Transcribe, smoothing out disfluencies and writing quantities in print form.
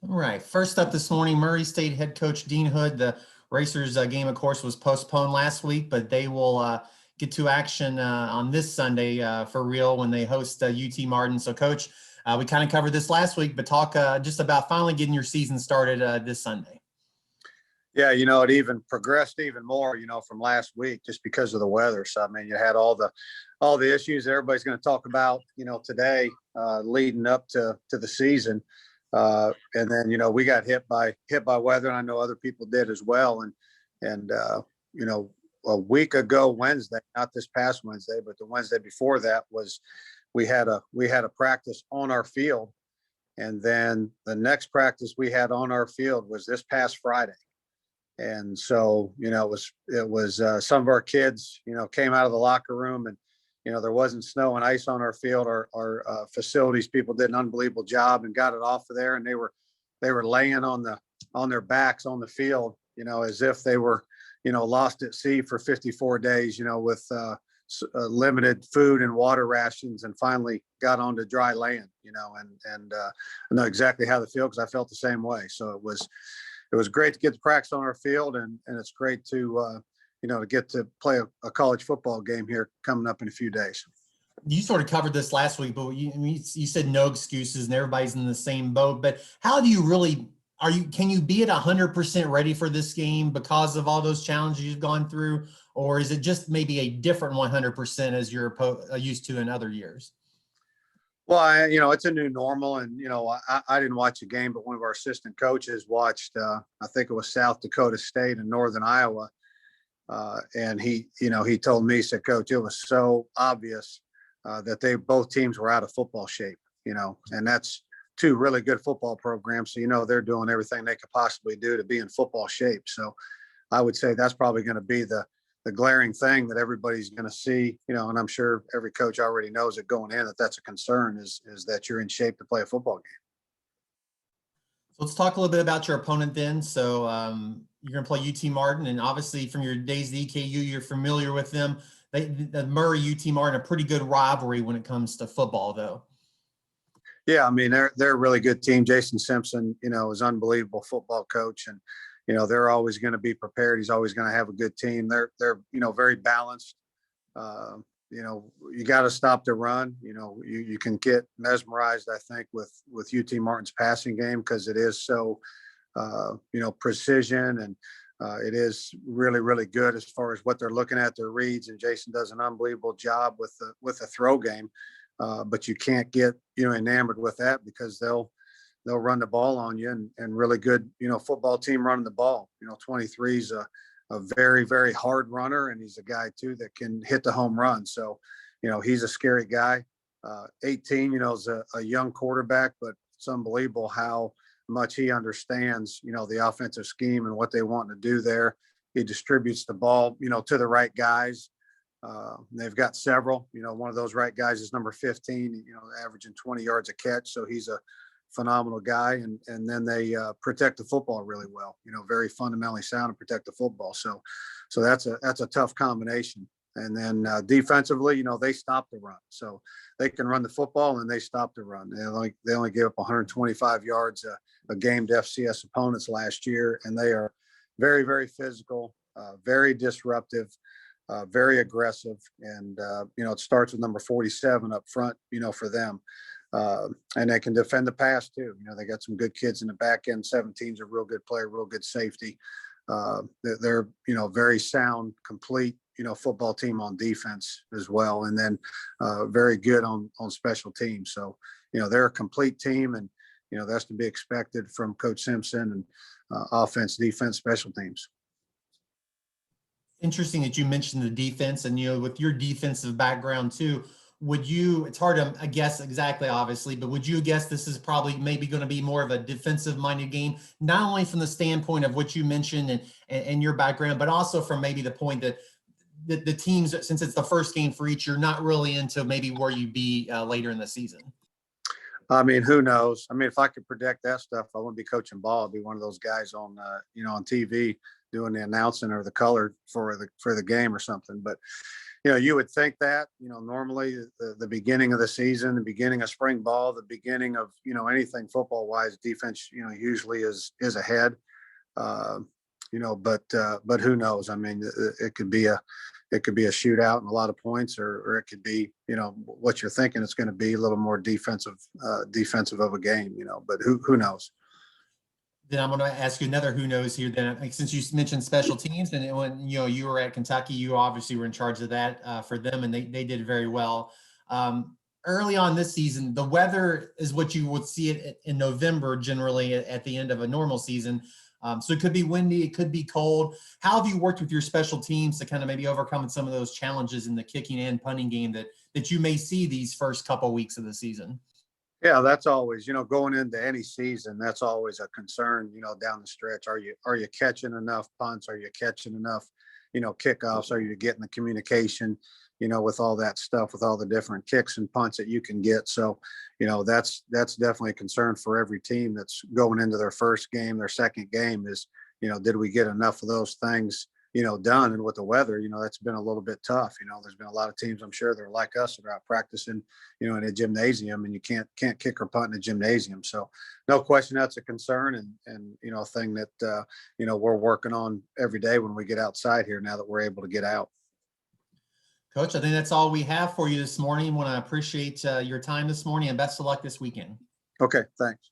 All right. First up this morning, Murray State head coach Dean Hood. The Racers game, of course, was postponed last week, but they will get to action on this Sunday for real when they host UT Martin. So, Coach, we kind of covered this last week, but talk just about finally getting your season started this Sunday. Yeah, it even progressed even more, from last week just because of the weather. So, I mean, you had all the issues that everybody's going to talk about, today leading up to the season. And then, we got hit by weather, and I know other people did as well. And a week ago Wednesday, not this past Wednesday, but the Wednesday before that we had a practice on our field. And then the next practice we had on our field was this past Friday. And so, it was some of our kids, came out of the locker room, and, there wasn't snow and ice on our field. Our facilities people did an unbelievable job and got it off of there. And they were laying on their backs on the field, as if they were, lost at sea for 54 days, with limited food and water rations, and finally got onto dry land, and I know exactly how they feel, because I felt the same way. So it was great to get to practice on our field, and it's great to to get to play a college football game here coming up in a few days. You sort of covered this last week, but you said no excuses and everybody's in the same boat. But how do you really can you be at 100% ready for this game because of all those challenges you've gone through, or is it just maybe a different 100% as you're used to in other years? Well, it's a new normal, and I didn't watch the game, but one of our assistant coaches watched. I think it was South Dakota State and Northern Iowa, and he told me, he said, "Coach, it was so obvious that both teams were out of football shape, and that's two really good football programs. So they're doing everything they could possibly do to be in football shape. So I would say that's probably going to be the glaring thing that everybody's going to see, and I'm sure every coach already knows it going in, that's a concern, is that you're in shape to play a football game." So let's talk a little bit about your opponent then. So you're going to play UT Martin, and obviously from your days at EKU, you're familiar with them. The Murray UT Martin, a pretty good rivalry when it comes to football, though. Yeah, I mean, they're a really good team. Jason Simpson, is an unbelievable football coach, and they're always going to be prepared. He's always going to have a good team. They're very balanced. You got to stop the run. You can get mesmerized, I think, with UT Martin's passing game, because it is so precision, and it is really, really good as far as what they're looking at, their reads. And Jason does an unbelievable job with the throw game. But you can't get enamored with that, because they'll run the ball on you, and really good football team running the ball. 23 is a very, very hard runner, and he's a guy too that can hit the home run. So he's a scary guy. 18 is a young quarterback, but it's unbelievable how much he understands the offensive scheme and what they want to do there. He distributes the ball to the right guys. They've got several. One of those right guys is number 15, averaging 20 yards a catch. So he's a phenomenal guy. And then they protect the football really well, very fundamentally sound and protect the football. So that's a tough combination. And then defensively, they stop the run. So they can run the football and they stop the run. They only gave up 125 yards a game to FCS opponents last year. And they are very, very physical, very disruptive. Very aggressive, and it starts with number 47 up front, for them, and they can defend the pass too. They got some good kids in the back end. 17's a real good player, real good safety. They're very sound, complete football team on defense as well, and then very good on special teams. So they're a complete team, and that's to be expected from Coach Simpson, and offense, defense, special teams. Interesting that you mentioned the defense, and with your defensive background too, it's hard to guess exactly, obviously, but would you guess this is probably maybe going to be more of a defensive minded game, not only from the standpoint of what you mentioned and your background, but also from maybe the point that the teams, since it's the first game for each, you're not really into maybe where you'd be later in the season? I mean, who knows? I mean, if I could predict that stuff, I wouldn't be coaching ball. I'd be one of those guys on, on TV doing the announcing or the color for the game or something. But you would think that, normally the beginning of the season, the beginning of spring ball, the beginning of, anything football wise, defense, usually is ahead. Uh, but who knows? I mean, it could be a shootout and a lot of points, or it could be, what you're thinking it's going to be, a little more defensive of a game, but who knows? Then I'm going to ask you another who knows here. Then, like, since you mentioned special teams, and when you were at Kentucky, you obviously were in charge of that for them, and they did very well. Early on this season, the weather is what you would see it in November generally at the end of a normal season. So it could be windy, it could be cold. How have you worked with your special teams to kind of maybe overcome some of those challenges in the kicking and punting game that you may see these first couple weeks of the season? Yeah, that's always, going into any season, that's always a concern, down the stretch. Are you catching enough punts? Are you catching enough, kickoffs? Are you getting the communication, with all that stuff, with all the different kicks and punts that you can get? So, that's definitely a concern for every team that's going into their first game, their second game is, did we get enough of those things, done? And with the weather, that's been a little bit tough. There's been a lot of teams, I'm sure, they're like us, that are out practicing, in a gymnasium, and you can't kick or punt in a gymnasium. So no question, that's a concern, and a thing that we're working on every day when we get outside here, now that we're able to get out. Coach, I think that's all we have for you this morning. Want to appreciate your time this morning, and best of luck this weekend. Okay, thanks.